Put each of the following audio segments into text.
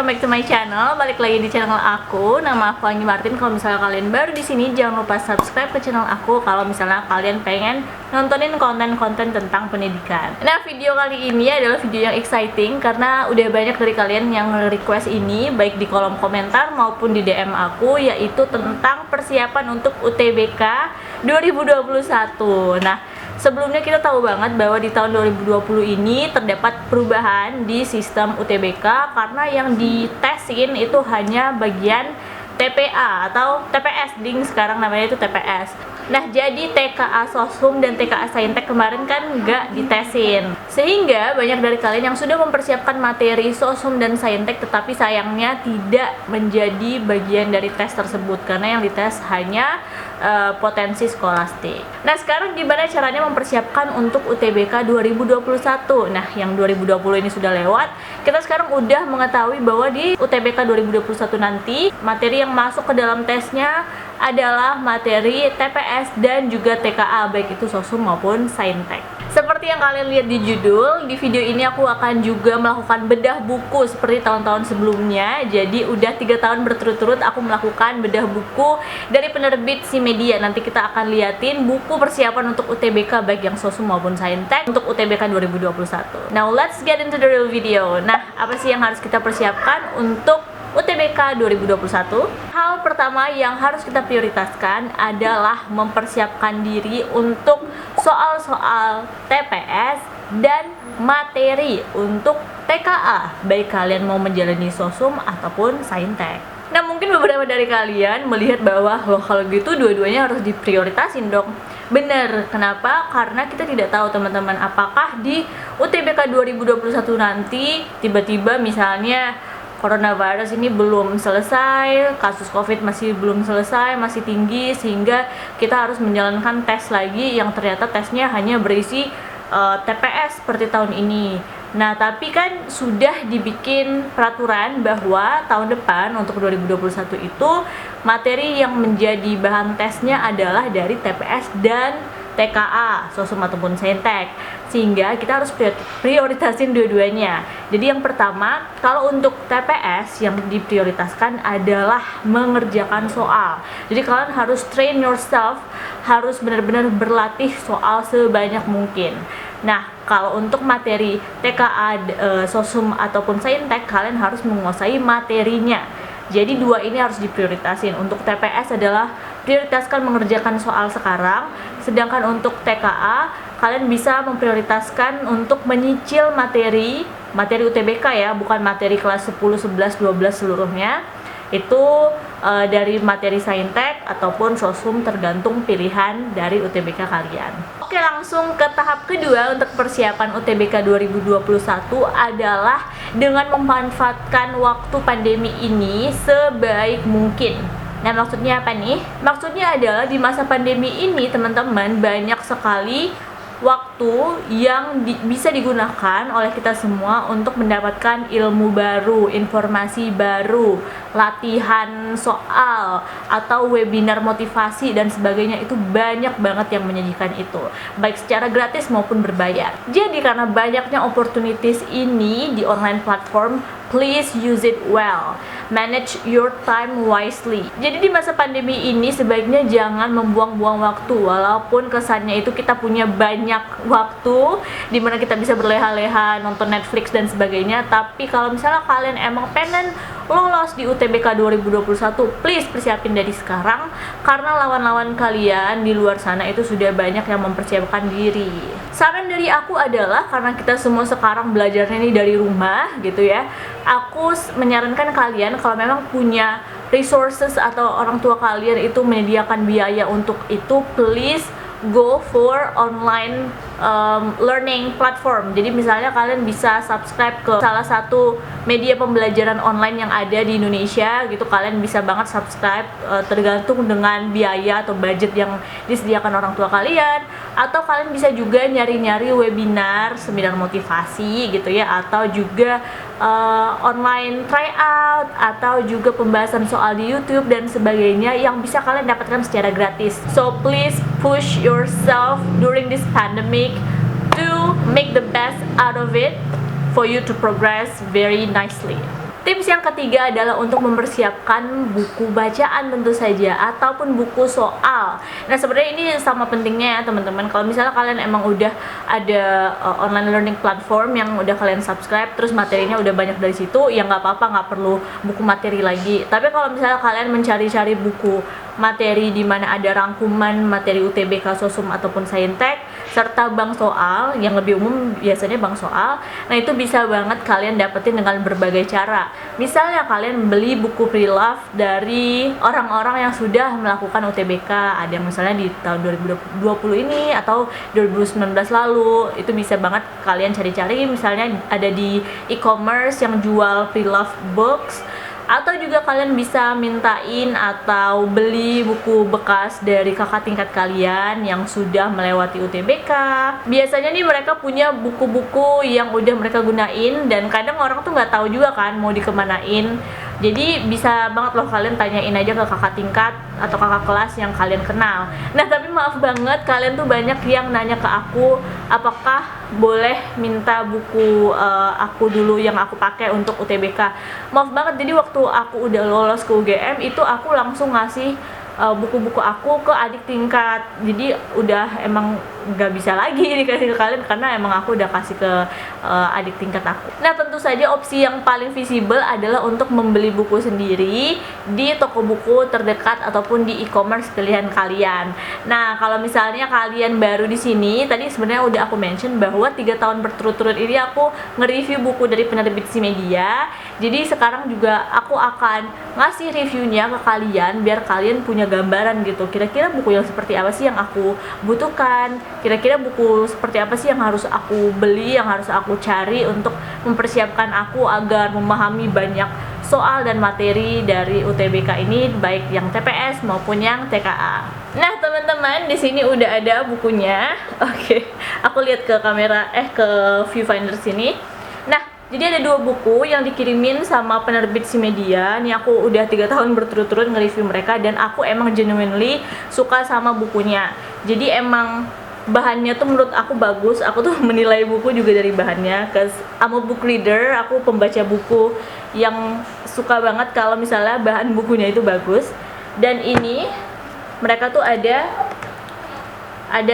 welcome back to my channel. Balik lagi di channel aku. Nama aku Anggi Martin. Kalau misalnya kalian baru di sini, jangan lupa subscribe ke channel aku kalau misalnya kalian pengen nontonin konten-konten tentang pendidikan. Nah, video kali ini adalah video yang exciting karena udah banyak dari kalian yang request ini, baik di kolom komentar maupun di DM aku, yaitu tentang persiapan untuk UTBK 2021. Nah, sebelumnya kita tahu banget bahwa di tahun 2020 ini terdapat perubahan di sistem UTBK karena yang ditesin itu hanya bagian TPA atau TPS, ding sekarang namanya itu TPS. Nah, jadi TKA Soshum dan TKA Saintek kemarin kan nggak ditesin, sehingga banyak dari kalian yang sudah mempersiapkan materi Soshum dan Saintek tetapi sayangnya tidak menjadi bagian dari tes tersebut karena yang dites hanya potensi skolastik. Nah, sekarang gimana caranya mempersiapkan untuk UTBK 2021? Nah, yang 2020 ini sudah lewat, kita sekarang udah mengetahui bahwa di UTBK 2021 nanti materi yang masuk ke dalam tesnya adalah materi TPS dan juga TKA, baik itu Soshum maupun Saintek. Seperti yang kalian lihat di judul, di video ini aku akan juga melakukan bedah buku seperti tahun-tahun sebelumnya. Jadi udah 3 tahun berturut-turut aku melakukan bedah buku dari penerbit Simedia. Nanti kita akan liatin buku persiapan untuk UTBK baik yang Soshum maupun Saintek untuk UTBK 2021. Now let's get into the real video. Nah, apa sih yang harus kita persiapkan untuk UTBK 2021? Hal pertama yang harus kita prioritaskan adalah mempersiapkan diri untuk soal-soal TPS dan materi untuk TKA, baik kalian mau menjalani Soshum ataupun Saintek. Nah, mungkin beberapa dari kalian melihat bahwa loh, kalau gitu dua-duanya harus diprioritasin dong. Bener, kenapa? Karena kita tidak tahu teman-teman apakah di UTBK 2021 nanti tiba-tiba misalnya coronavirus ini belum selesai, kasus COVID masih belum selesai, masih tinggi, sehingga kita harus menjalankan tes lagi yang ternyata tesnya hanya berisi TPS seperti tahun ini. Nah, tapi kan sudah dibikin peraturan bahwa tahun depan untuk 2021 itu materi yang menjadi bahan tesnya adalah dari TPS dan TKA, Soshum ataupun Saintek, sehingga kita harus prioritasin dua-duanya. Jadi yang pertama, kalau untuk TPS yang diprioritaskan adalah mengerjakan soal. Jadi kalian harus train yourself, harus benar-benar berlatih soal sebanyak mungkin. Nah, kalau untuk materi TKA, Soshum ataupun Saintek, kalian harus menguasai materinya. Jadi dua ini harus diprioritasin. Untuk TPS adalah prioritaskan mengerjakan soal sekarang, sedangkan untuk TKA kalian bisa memprioritaskan untuk menyicil materi UTBK ya, bukan materi kelas 10, 11, 12 seluruhnya. Itu dari materi Saintek ataupun Soshum, tergantung pilihan dari UTBK kalian. Oke, langsung ke tahap kedua untuk persiapan UTBK 2021 adalah dengan memanfaatkan waktu pandemi ini sebaik mungkin. Nah, maksudnya apa nih? Maksudnya adalah di masa pandemi ini teman-teman banyak sekali waktu yang bisa digunakan oleh kita semua untuk mendapatkan ilmu baru, informasi baru, latihan soal atau webinar motivasi dan sebagainya. Itu banyak banget yang menyajikan itu, baik secara gratis maupun berbayar. Jadi karena banyaknya opportunities ini di online platform, please use it well. Manage your time wisely. Jadi di masa pandemi ini sebaiknya jangan membuang-buang waktu. Walaupun kesannya itu kita punya banyak waktu dimana kita bisa berleha-leha, nonton Netflix dan sebagainya, tapi kalau misalnya kalian emang pengen lolos di UTBK 2021, please persiapin dari sekarang, karena lawan-lawan kalian di luar sana itu sudah banyak yang mempersiapkan diri. Saran dari aku adalah, karena kita semua sekarang belajarnya ini dari rumah gitu ya, aku menyarankan kalian kalau memang punya resources atau orang tua kalian itu menyediakan biaya untuk itu, please go for online learning platform. Jadi misalnya kalian bisa subscribe ke salah satu media pembelajaran online yang ada di Indonesia gitu, kalian bisa banget subscribe, tergantung dengan biaya atau budget yang disediakan orang tua kalian. Atau kalian bisa juga nyari-nyari webinar, seminar motivasi gitu ya, atau juga online tryout, atau juga pembahasan soal di YouTube dan sebagainya yang bisa kalian dapatkan secara gratis. So please push yourself during this pandemic to make the best out of it for you to progress very nicely. Tips yang ketiga adalah untuk mempersiapkan buku bacaan tentu saja, ataupun buku soal. Nah sebenarnya ini sama pentingnya ya teman-teman. Kalau misalnya kalian emang udah ada online learning platform yang udah kalian subscribe, terus materinya udah banyak dari situ, ya nggak apa-apa, nggak perlu buku materi lagi. Tapi kalau misalnya kalian mencari-cari buku materi di mana ada rangkuman materi UTBK, Sosum ataupun Saintek serta bank soal, yang lebih umum biasanya bank soal, nah itu bisa banget kalian dapetin dengan berbagai cara. Misalnya kalian beli buku pre-love dari orang-orang yang sudah melakukan UTBK, ada yang misalnya di tahun 2020 ini atau 2019 lalu, itu bisa banget kalian cari-cari. Misalnya ada di e-commerce yang jual pre-love books, atau juga kalian bisa mintain atau beli buku bekas dari kakak tingkat kalian yang sudah melewati UTBK. Biasanya nih mereka punya buku-buku yang udah mereka gunain, dan kadang orang tuh nggak tahu juga kan mau dikemanain. Jadi bisa banget loh kalian tanyain aja ke kakak tingkat atau kakak kelas yang kalian kenal. Nah tapi maaf banget, kalian tuh banyak yang nanya ke aku apakah boleh minta buku aku dulu yang aku pakai untuk UTBK. Maaf banget, jadi waktu aku udah lolos ke UGM itu aku langsung ngasih buku-buku aku ke adik tingkat. Jadi udah emang nggak bisa lagi dikasih ke kalian karena emang aku udah kasih ke adik tingkat aku. Nah tentu saja opsi yang paling visible adalah untuk membeli buku sendiri di toko buku terdekat ataupun di e-commerce pilihan kalian. Nah kalau misalnya kalian baru di sini, tadi sebenarnya udah aku mention bahwa 3 tahun berturut-turut ini aku nge-review buku dari penerbit Simedia. Jadi sekarang juga aku akan ngasih reviewnya ke kalian biar kalian punya gambaran gitu, kira-kira buku yang seperti apa sih yang aku butuhkan, kira-kira buku seperti apa sih yang harus aku beli, yang harus aku cari untuk mempersiapkan aku agar memahami banyak soal dan materi dari UTBK ini, baik yang TPS maupun yang TKA. Nah teman-teman, di sini udah ada bukunya. Oke, aku lihat ke kamera ke viewfinder sini. Nah jadi ada 2 buku yang dikirimin sama penerbit Simedia. Nih aku udah 3 tahun berturut-turut nge-review mereka, dan aku emang genuinely suka sama bukunya. Jadi emang bahannya tuh menurut aku bagus. Aku tuh menilai buku juga dari bahannya, cause I'm a book reader. Aku pembaca buku yang suka banget kalau misalnya bahan bukunya itu bagus. Dan ini mereka tuh ada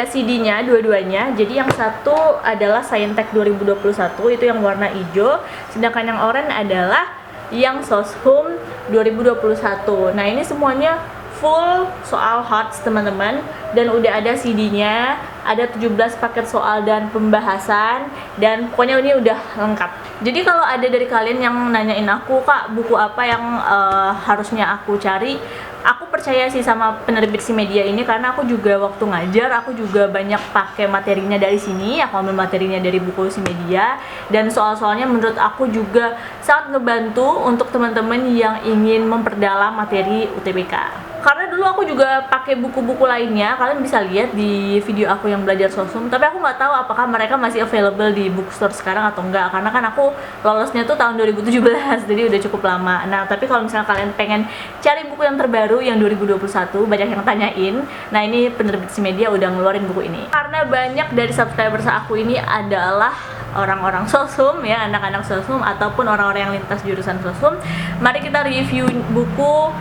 CD-nya dua-duanya. Jadi yang satu adalah Saintek 2021, itu yang warna hijau, sedangkan yang oranye adalah yang Soshum 2021. Nah ini semuanya full soal HOTS teman-teman, dan udah ada CD-nya, ada 17 paket soal dan pembahasan, dan pokoknya ini udah lengkap. Jadi kalau ada dari kalian yang nanyain aku, Kak buku apa yang harusnya aku cari, aku percaya sih sama penerbit Simedia ini, karena aku juga waktu ngajar aku juga banyak pakai materinya dari sini. Aku ambil materinya dari buku Simedia, dan soal-soalnya menurut aku juga sangat ngebantu untuk teman-teman yang ingin memperdalam materi UTBK. Karena dulu aku juga pakai buku-buku lainnya, kalian bisa lihat di video aku yang belajar Sosum, tapi aku nggak tahu apakah mereka masih available di bookstore sekarang atau enggak, karena kan aku lolosnya tuh tahun 2017, jadi udah cukup lama. Nah tapi kalau misalnya kalian pengen cari buku yang terbaru yang 2021, banyak yang tanyain, nah ini penerbit Simedia udah ngeluarin buku ini. Karena banyak dari subscribers aku ini adalah orang-orang Sosum ya, anak-anak Sosum ataupun orang-orang yang lintas jurusan Sosum, mari kita review buku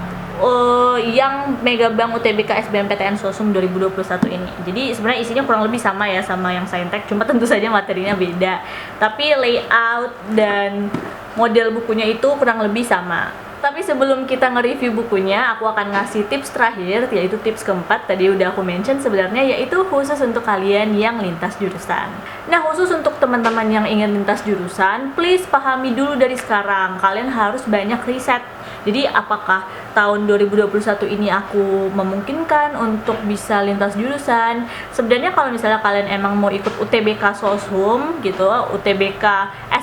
yang Megabank UTBK SBMPTN Sosum 2021 ini. Jadi sebenarnya isinya kurang lebih sama ya sama yang Saintek, cuma tentu saja materinya beda, tapi layout dan model bukunya itu kurang lebih sama. Tapi sebelum kita nge-review bukunya, aku akan ngasih tips terakhir, yaitu tips keempat. Tadi udah aku mention sebenarnya, yaitu khusus untuk kalian yang lintas jurusan. Nah khusus untuk teman-teman yang ingin lintas jurusan, please pahami dulu dari sekarang, kalian harus banyak riset. Jadi apakah tahun 2021 ini aku memungkinkan untuk bisa lintas jurusan? Sebenarnya kalau misalnya kalian emang mau ikut UTBK Sosum gitu, UTBK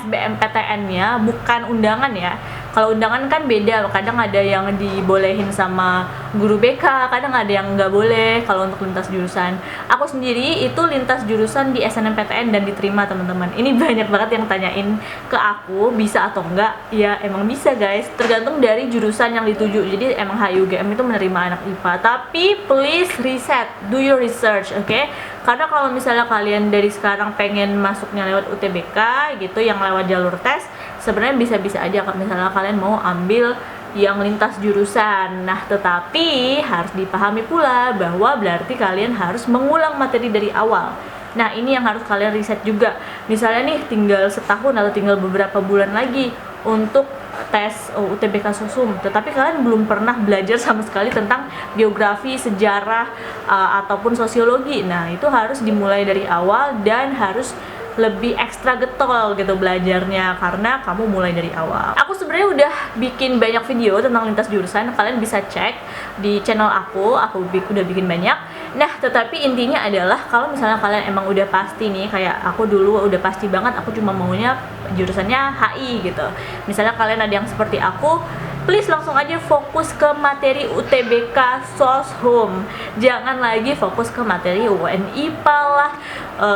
SBMPTN-nya bukan undangan ya. Kalau undangan kan beda, kadang ada yang dibolehin sama guru BK, kadang ada yang nggak boleh kalau untuk lintas jurusan. Aku sendiri itu lintas jurusan di SNMPTN dan diterima teman-teman. Ini banyak banget yang tanyain ke aku, bisa atau enggak? Ya emang bisa guys, tergantung dari jurusan yang dituju. Jadi emang HUGM itu menerima anak IPA, tapi please riset, do your research, oke? Karena kalau misalnya kalian dari sekarang pengen masuknya lewat UTBK gitu, yang lewat jalur tes, sebenarnya bisa-bisa aja kalau misalnya kalian mau ambil yang lintas jurusan. Nah, tetapi harus dipahami pula bahwa berarti kalian harus mengulang materi dari awal. Nah, ini yang harus kalian riset juga. Misalnya nih, tinggal setahun atau tinggal beberapa bulan lagi untuk tes UTBK Sosum, tetapi kalian belum pernah belajar sama sekali tentang geografi, sejarah, ataupun sosiologi. Nah, itu harus dimulai dari awal dan harus lebih ekstra getol gitu belajarnya karena kamu mulai dari awal. Aku sebenarnya udah bikin banyak video tentang lintas jurusan, kalian bisa cek di channel aku udah bikin banyak. Nah, tetapi intinya adalah kalau misalnya kalian emang udah pasti nih, kayak aku dulu udah pasti banget aku cuma maunya jurusannya HI gitu. Misalnya kalian ada yang seperti aku, please langsung aja fokus ke materi UTBK Soshum. Jangan lagi fokus ke materi UN IPA lah,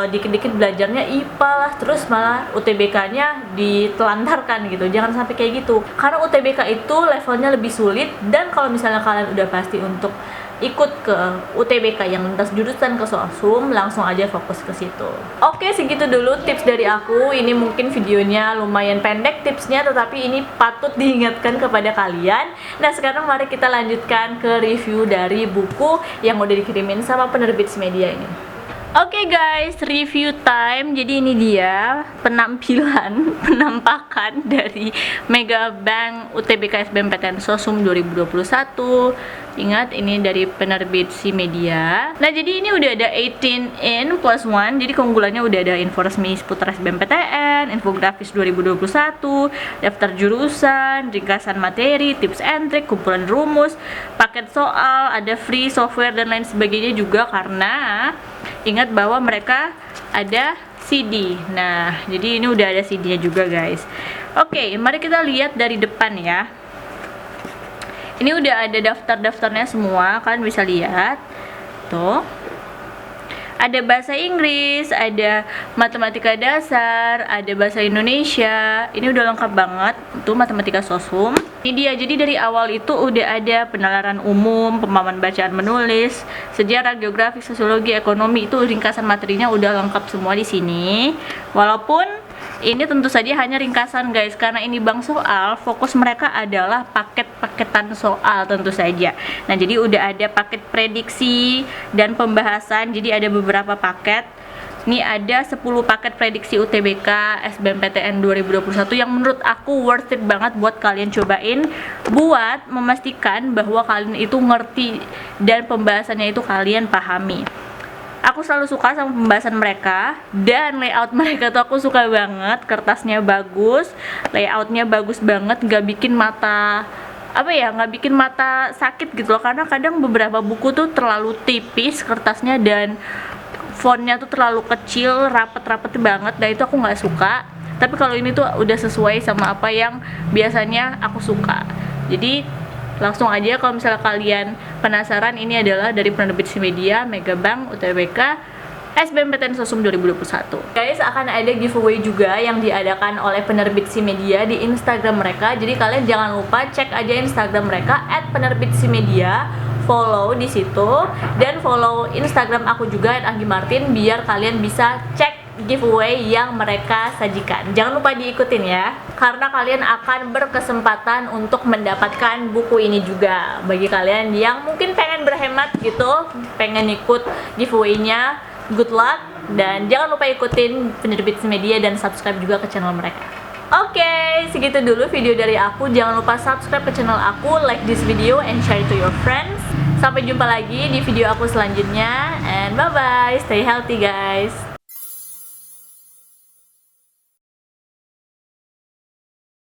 dikit-dikit belajarnya IPA lah, terus malah UTBK-nya ditelantarkan gitu. Jangan sampai kayak gitu. Karena UTBK itu levelnya lebih sulit, dan kalau misalnya kalian udah pasti untuk ikut ke UTBK yang lintas jurusan ke Soshum, langsung aja fokus ke situ. Oke, segitu dulu tips dari aku. Ini mungkin videonya lumayan pendek tipsnya, tetapi ini patut diingatkan kepada kalian. Nah, sekarang mari kita lanjutkan ke review dari buku yang udah dikirimin sama penerbit Simedia ini. Oke guys, review time. Jadi ini dia penampakan dari Mega Bank UTBK SBMPTN Sosum 2021. Ingat, ini dari penerbit Simedia. Nah, jadi ini udah ada 18 in plus 1. Jadi keunggulannya udah ada info resmi seputar SBMPTN, infografis 2021, daftar jurusan, ringkasan materi, tips and trick, kumpulan rumus, paket soal, ada free software dan lain sebagainya juga, karena ingat bahwa mereka ada CD. Nah, jadi ini udah ada CD-nya juga guys. Oke, mari kita lihat dari depan ya. Ini udah ada daftar-daftarnya semua, kalian bisa lihat. Tuh. Ada bahasa Inggris, ada matematika dasar, ada bahasa Indonesia. Ini udah lengkap banget untuk matematika Soshum. Ini dia, jadi dari awal itu udah ada penalaran umum, pemahaman bacaan menulis, sejarah, geografi, sosiologi, ekonomi, itu ringkasan materinya udah lengkap semua di sini. Walaupun ini tentu saja hanya ringkasan guys, karena ini bank soal, fokus mereka adalah paket-paketan soal tentu saja. Nah, jadi udah ada paket prediksi dan pembahasan, jadi ada beberapa paket. Ini ada 10 paket prediksi UTBK SBMPTN 2021 yang menurut aku worth it banget buat kalian cobain, buat memastikan bahwa kalian itu ngerti dan pembahasannya itu kalian pahami. Aku selalu suka sama pembahasan mereka, dan layout mereka tuh aku suka banget. Kertasnya bagus, layoutnya bagus banget, nggak bikin mata nggak bikin mata sakit gitu loh, karena kadang beberapa buku tuh terlalu tipis kertasnya dan fontnya tuh terlalu kecil, rapet-rapet banget. Nah, itu aku nggak suka. Tapi kalau ini tuh udah sesuai sama apa yang biasanya aku suka. Jadi langsung aja kalau misalnya kalian penasaran, ini adalah dari penerbit Simedia, Mega Bank UTBK SBMPTN Sosum 2021. Guys, akan ada giveaway juga yang diadakan oleh penerbit Simedia di Instagram mereka. Jadi kalian jangan lupa cek aja Instagram mereka @penerbit_simedia, follow di situ, dan follow Instagram aku juga @anggimartin, biar kalian bisa cek giveaway yang mereka sajikan. Jangan lupa diikutin ya, karena kalian akan berkesempatan untuk mendapatkan buku ini juga. Bagi kalian yang mungkin pengen berhemat gitu, pengen ikut giveaway-nya, good luck. Dan jangan lupa ikutin penerbit Simedia dan subscribe juga ke channel mereka. Oke, segitu dulu video dari aku. Jangan lupa subscribe ke channel aku, like this video, and share it to your friends. Sampai jumpa lagi di video aku selanjutnya, and bye bye, stay healthy guys.